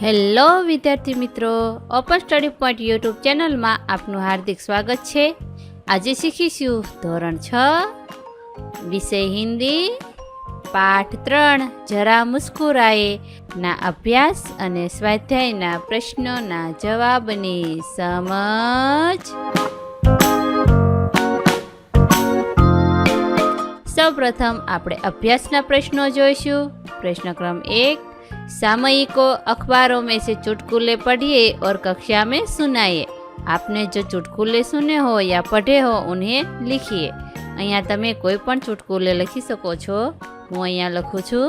Hello વિદ્યાર્થી મિત્રો, open study point YouTube ચેનલમાં આપનું હાર્દિક સ્વાગત છે। આજે શીખીશું ધોરણ 6 વિષય હિન્દી પાઠ 3 જરા મુસ્કુરાએ ના અભ્યાસ અને સ્વાધ્યાયના પ્રશ્નોના જવાબની સમજ। સૌપ્રથમ આપણે અભ્યાસના પ્રશ્નો જોઈશું। प्रश्न क्रम 1, सामयिकों अखबारों में से चुटकुले पढ़िए और कक्षा में सुनाइए। आपने जो चुटकुले सुने हो या पढ़े हो उन्हें लिखिए। अहींया तमे कोई पण चुटकुले लखी सको छो। हूँ अहींया लखूँ छूँ।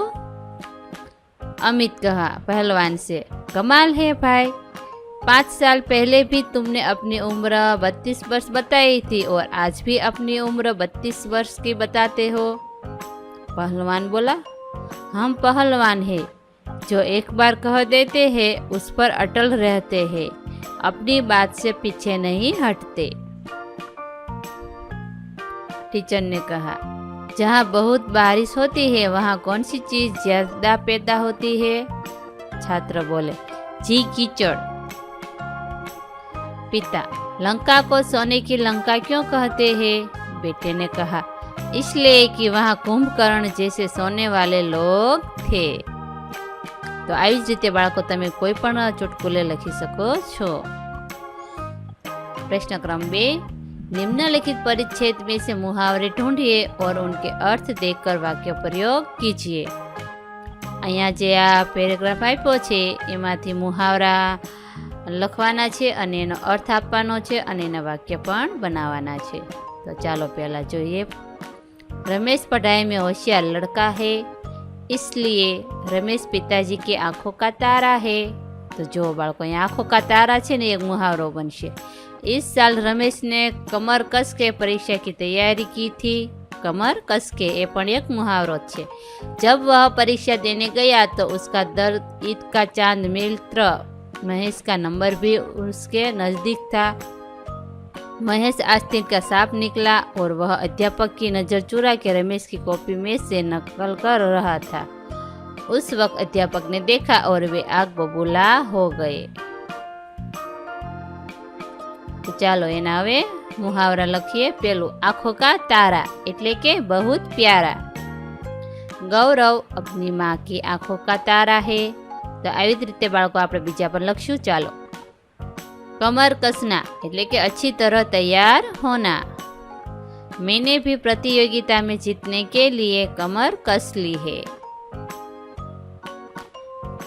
अमित कहा पहलवान से, कमाल है भाई, 5 साल पहले भी तुमने अपनी उम्र 32 वर्ष बताई थी और आज भी अपनी उम्र 32 वर्ष की बताते हो। पहलवान बोला, हम पहलवान हैं, जो एक बार कह देते हैं उस पर अटल रहते हैं, अपनी बात से पीछे नहीं हटते। टीचर ने कहा, जहाँ बहुत बारिश होती है वहाँ कौन सी चीज़ ज्यादा पैदा होती है? छात्र बोले, जी कीचड़। पिता, लंका को सोने की लंका क्यों कहते हैं? बेटे ने कहा, इसलिए कि वहाँ कुंभकर्ण जैसे सोने वाले लोग थे। तो આવી જ રીતે બાળકો તમે કોઈ પણ ચુટકુલે લખી શકો છો। प्रश्न क्रम 2, निम्नलिखित परिच्छेद में से मुहावरे ढूंढिए और उनके अर्थ देखकर वाक्य प्रयोग कीजिए। અહીંયા જે આ પેરેગ્રાફ આપ્યો છે એમાંથી મુહાવરા લખવાના છે અને એનો અર્થ આપવાનો છે અને એના વાક્ય પણ બનાવવાના છે। તો ચાલો પહેલા જોઈએ। रमेश पढ़ाई में होशियार लड़का है, इसलिए रमेश पिताजी की आंखों का तारा है। तो जो बाळको आंखों का तारा है ने एक मुहावरो बनशे। इस साल रमेश ने कमर कस के परीक्षा की तैयारी की थी। कमर कस के ये पण एक मुहावरो है। जब वह परीक्षा देने गया तो उसका दर्द ईद का चांद मित्र महेश का नंबर भी उसके नज़दीक था। महेश आस्तीन का सांप निकला और वह अध्यापक की नज़र चुरा के रमेश की कॉपी में से नकल कर रहा था। उस वक्त अध्यापक ने देखा और वे आग बबूला हो गए। तो चालो एना हवे मुहावरा लखीए। पेलू, आँखों का तारा एटले के बहुत प्यारा। गौरव अपनी माँ की आँखों का तारा है। तो આવી જ રીતે બાળકો આપણે બીજા પર લખશું। ચાલો। कमर कसना એટલે કે अच्छी तरह तैयार होना। मैंने भी प्रतियोगिता में जीतने के लिए कमर कस ली है।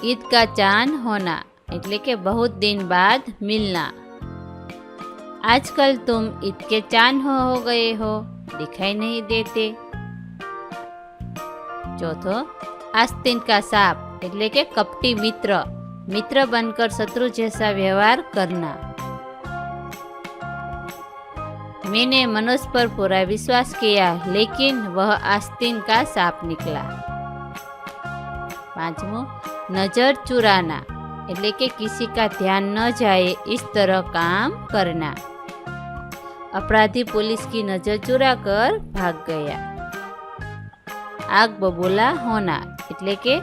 ईद का चांद होना એટલે કે बहुत दिन बाद मिलना। आजकल तुम ईद के चांद हो गए हो, दिखाई नहीं देते। चौथो, आस्तीन का सांप એટલે કે कपटी मित्र बनकर शत्रु जैसा व्यवहार करना। मैंने मनोज पर पूरा विश्वास किया लेकिन वह आस्तीन का सांप निकला। 5, नजर चुराना એટલે કે किसी का ध्यान न जाए इस तरह काम करना। अपराधी पुलिस की नजर चुराकर भाग गया। आग बबूला होना એટલે કે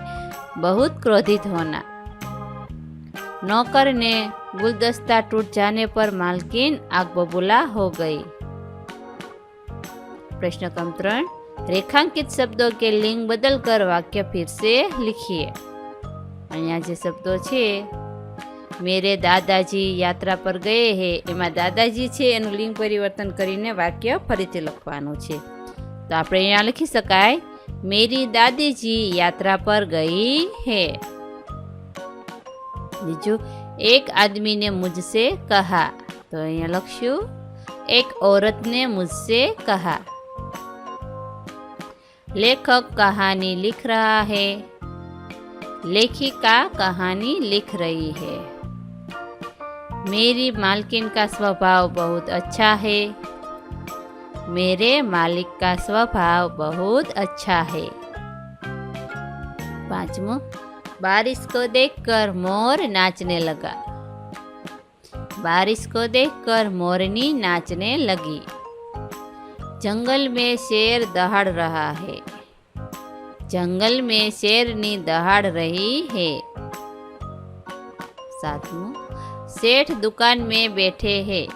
बहुत क्रोधित होना। नौकर ने गुलदस्ता टूट जाने पर मालकिन आग बबूला हो गई। प्रश्न क्रम 3, रेखांकित शब्दों के लिंग बदलकर वाक्य फिर से लिखिए। अहींया जे शब्दों छे, मेरे दादाजी यात्रा पर गए हैं, एमां दादाजी छे एनुं लिंग परिवर्तन करीने वाक्य फरीथी लखवानुं छे। तो आपणे अहींया लखी शकाय, मेरी दादी जी यात्रा पर गई है। बीजू, एक आदमी ने मुझसे कहा। तो अहींया लखशुं, एक औरत ने मुझसे कहा। लेखक कहानी लिख रहा है, लेखिका कहानी लिख रही है। मेरी मालकिन का स्वभाव बहुत अच्छा है, मेरे मालिक का स्वभाव बहुत अच्छा है। 5, बारिश को देखकर मोर नाचने लगा। बारिश को देखकर मोरनी नाचने लगी। जंगल में शेर दहाड़ रहा है, जंगल में शेरनी दहाड़ रही है। सातमું, सेठ दुकान में बैठे हैं।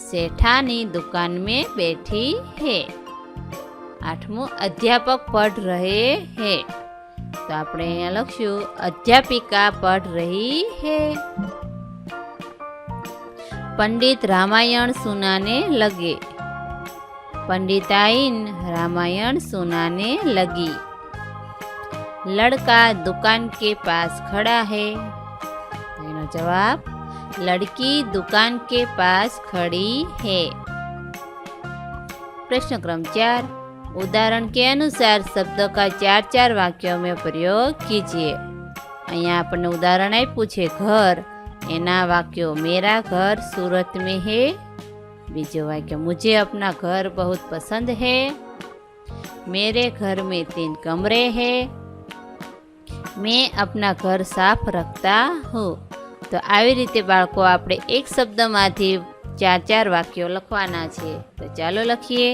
सेठानी दुकान में बैठी है। आठमું, अध्यापक पढ़ रहे हैं। तो આપણે અહીંયા લખશું अध्यापिका पढ़ रही है। पंडित रामायण सुनाने लगे। पंडिताइन रामायण सुनाने लगी। लड़का दुकान के पास खड़ा है। एनो जवाब लड़की दुकान के पास खड़ी है। प्रश्न क्रम 4, उदाहरण के अनुसार शब्दों का 4-4 वाक्यों में प्रयोग कीजिए। અહીંયા આપણને ઉદાહરણ આપ્યું છે ઘર, એના વાક્યો मेरा घर सूरत में है। बीजो वाक्य मुझे अपना घर बहुत पसंद है। मेरे घर में 3 कमरे हैं। मैं अपना घर साफ रखता हूँ। तो આવી રીતે બાળકો આપણે એક શબ્દમાંથી 4-4 વાક્યો લખવાના છે। તો ચાલો લખીએ।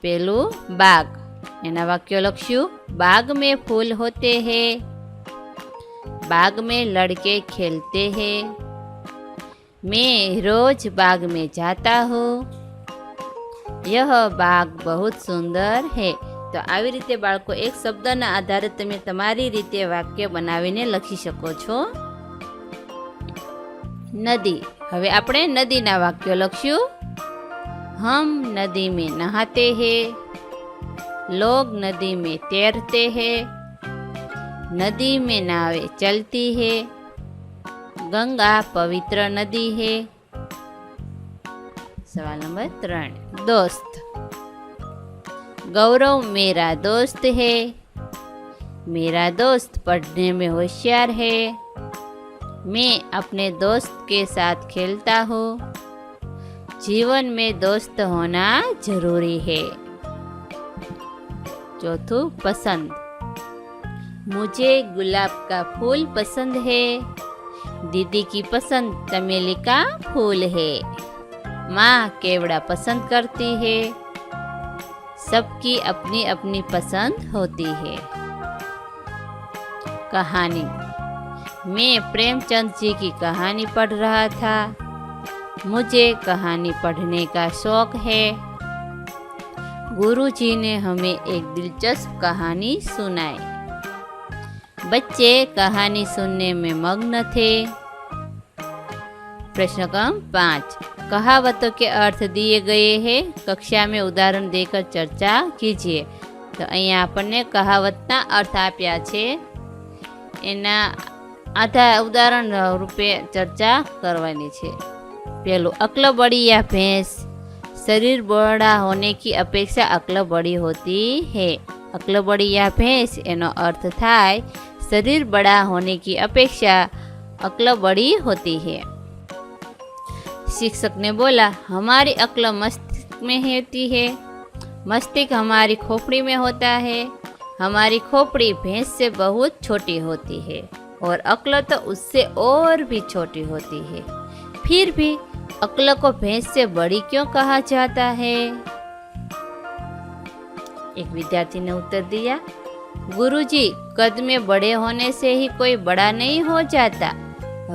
पहलू बाग, एना वाक्यो लखशु। बाग में फूल होते हैं। बाग में लड़के खेलते हैं। मैं रोज बाग में जाता हूँ। यह बाग बहुत सुंदर है। तो આવી રીતે બાળકો એક શબ્દના આધારે તમે તમારી રીતે વાક્ય બનાવીને લખી શકો છો। નદી, હવે આપણે નદીના વાક્યો લખશું। हम नदी में नहाते हैं। लोग नदी में तैरते हैं। नदी में नावें चलती है। गंगा पवित्र नदी है। सवाल नंबर 3, दोस्त। गौरव मेरा दोस्त है। मेरा दोस्त पढ़ने में होशियार है। मैं अपने दोस्त के साथ खेलता हूँ। जीवन में दोस्त होना जरूरी है। चौथू, पसंद। मुझे गुलाब का फूल पसंद है। दीदी की पसंद चमेली का फूल है। माँ केवड़ा पसंद करती है। सबकी अपनी अपनी पसंद होती है। कहानी, मैं प्रेमचंद जी की कहानी पढ़ रहा था। मुझे कहानी पढ़ने का शौक है। गुरुजी ने हमें एक दिलचस्प कहानी सुनाई। बच्चे कहानी सुनने में मग्न थे। प्रश्न क्रम 5, कहावतों के अर्थ दिए गए हैं। कक्षा में उदाहरण देकर चर्चा कीजिए। तो અહીંયા આપણને કહાવતના અર્થ આપ્યા છે, એના ઉદાહરણ રૂપે ચર્ચા કરવાની છે। पहलू, अक्ल बड़ी या भैंस। शरीर बड़ा होने की अपेक्षा अक्ल बड़ी होती है। अक्ल बड़ी या भैंस एनो अर्थ थाय शरीर बड़ा होने की अपेक्षा अक्ल बड़ी होती है। शिक्षक ने बोला, हमारी अक्ल मस्तिष्क में होती है। मस्तिष्क हमारी खोपड़ी में होता है। हमारी खोपड़ी भैंस से बहुत छोटी होती है और अक्ल तो उससे और भी छोटी होती है। फिर भी अक्ल को भैंस से बड़ी क्यों कहा जाता है? एक विद्यार्थी ने उत्तर दिया, गुरुजी, कद में बड़े होने से ही कोई बड़ा नहीं हो जाता।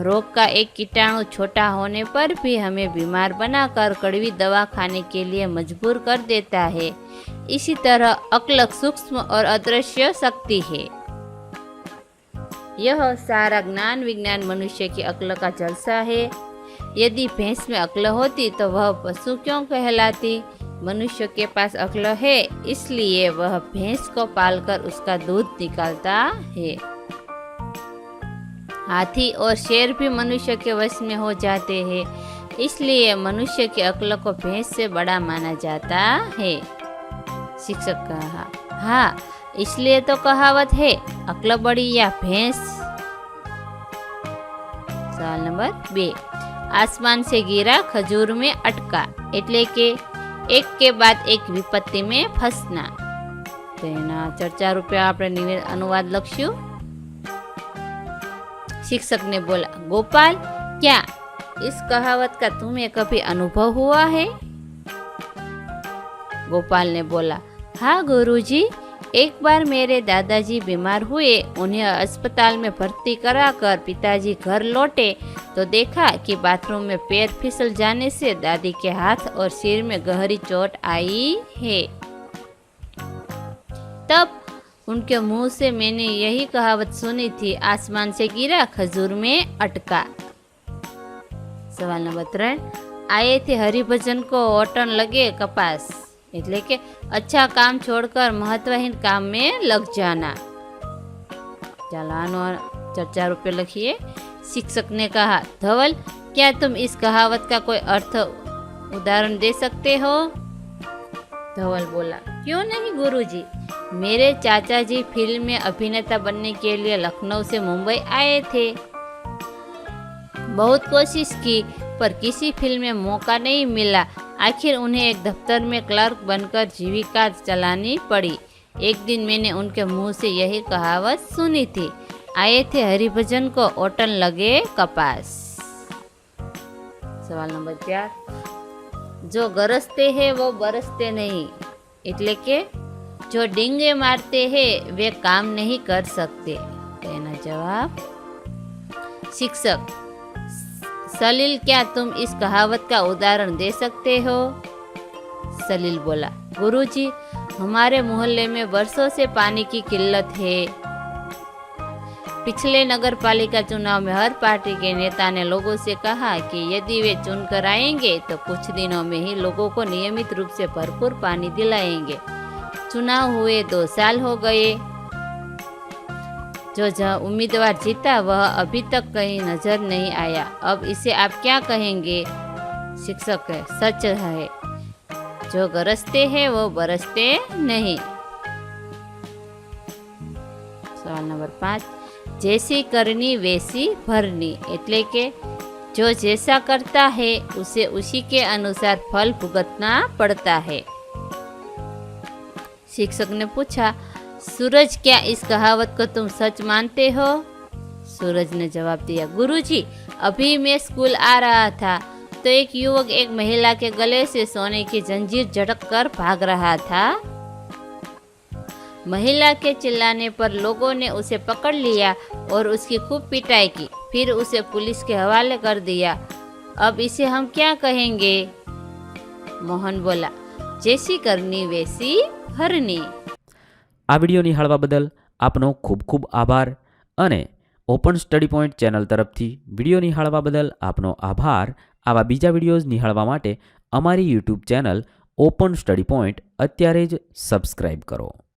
रोग का एक कीटाणु छोटा होने पर भी हमें बीमार बनाकर कड़वी दवा खाने के लिए मजबूर कर देता है। इसी तरह अक्ल सूक्ष्म और अदृश्य शक्ति है। यह सारा ज्ञान विज्ञान मनुष्य की अक्ल का जलसा है। यदि भैंस में अक्ल होती तो वह पशु क्यों कहलाती? मनुष्य के पास अक्ल है, इसलिए वह भैंस को पालकर उसका दूध निकालता है। हाथी और शेर भी मनुष्य के वश में हो जाते हैं, इसलिए मनुष्य की अक्ल को भैंस से बड़ा माना जाता है। शिक्षक कहा, हाँ, इसलिए तो कहावत है, अक्ल बड़ी या भैंस। सवाल नंबर 2, आसमान से गिरा खजूर में अटका, એટલે કે એક के बाद एक विपत्ति में फंसना। तो एना चर्चा रूपे આપણે अनुवाद લખશું। शिक्षक ने बोला, गोपाल, क्या इस कहावत का तुम्हें कभी अनुभव हुआ है? गोपाल ने बोला, हाँ गुरुजी, एक बार मेरे दादाजी बीमार हुए, उन्हें अस्पताल में भर्ती कराकर पिताजी घर लौटे तो देखा कि बाथरूम में पैर फिसल जाने से दादी के हाथ और सिर में गहरी चोट आई है। तब उनके मुंह से मैंने यही कहावत सुनी थी, आसमान से गिरा खजूर में अटका। सवाल नंबर 3, आए थे हरिभजन को ओटन लगे कपास, એટલે કે अच्छा काम छोड़कर महत्वहीन काम में लग जाना। चलो आनो चर्चा रूपे लिखिए। शिक्षक ने कहा, धवल क्या तुम इस कहावत का कोई अर्थ उदाहरण दे सकते हो? धवल बोला, क्यों नहीं गुरुजी, मेरे चाचा जी फिल्म में अभिनेता बनने के लिए लखनऊ से मुंबई आए थे। बहुत कोशिश की पर किसी फिल्म में मौका नहीं मिला। आखिर उन्हें एक दफ्तर में क्लर्क बनकर जीविका चलानी पड़ी। एक दिन मैंने उनके मुंह से यही कहावत सुनी थी, आए थे हरिभजन को ओटन लगे कपास। सवाल नंबर 4, जो गरजते हैं वो बरसते नहीं, એટલે કે जो डींगे मारते हैं वे काम नहीं कर सकते। तेना जवाब। शिक्षक, सलील क्या तुम इस कहावत का उदाहरण दे सकते हो? सलील बोला, गुरुजी हमारे मोहल्ले में वर्षों से पानी की किल्लत है। पिछले नगर पालिका चुनाव में हर पार्टी के नेता ने लोगों से कहा कि यदि वे चुनकर आएंगे तो कुछ दिनों में ही लोगों को नियमित रूप से भरपूर पानी दिलाएंगे। चुनाव हुए 2 साल हो गए। जो उम्मीदवार जीता वह अभी तक कहीं नजर नहीं आया। अब इसे आप क्या कहेंगे? शिक्षक है, सच है, जो गरजते हैं वो बरसते नहीं। सवाल नंबर 5, जैसी करनी वैसी भरनी, એટલે કે जो जैसा करता है उसे उसी के अनुसार फल भुगतना पड़ता है। शिक्षक ने पूछा, सूरज क्या इस कहावत को तुम सच मानते हो? सूरज ने जवाब दिया, गुरुजी अभी मैं स्कूल आ रहा था तो एक युवक एक महिला के गले से सोने की जंजीर झटक कर भाग रहा था। महिला के चिल्लाने पर लोगों ने उसे पकड़ लिया और उसकी खूब पिटाई की, फिर उसे पुलिस के हवाले कर दिया। अब इसे हम क्या कहेंगे? मोहन बोला, जैसी करनी वैसी भरनी। આ વિડીયો નિહાળવા બદલ આપનો ખૂબ ખૂબ આભાર અને ઓપન સ્ટડી પોઈન્ટ ચેનલ તરફથી વિડીયો નિહાળવા બદલ આપનો આભાર। આવા બીજા વિડીયોઝ નિહાળવા માટે અમારી YouTube channel open study point અત્યારે જ સબસ્ક્રાઈબ કરો।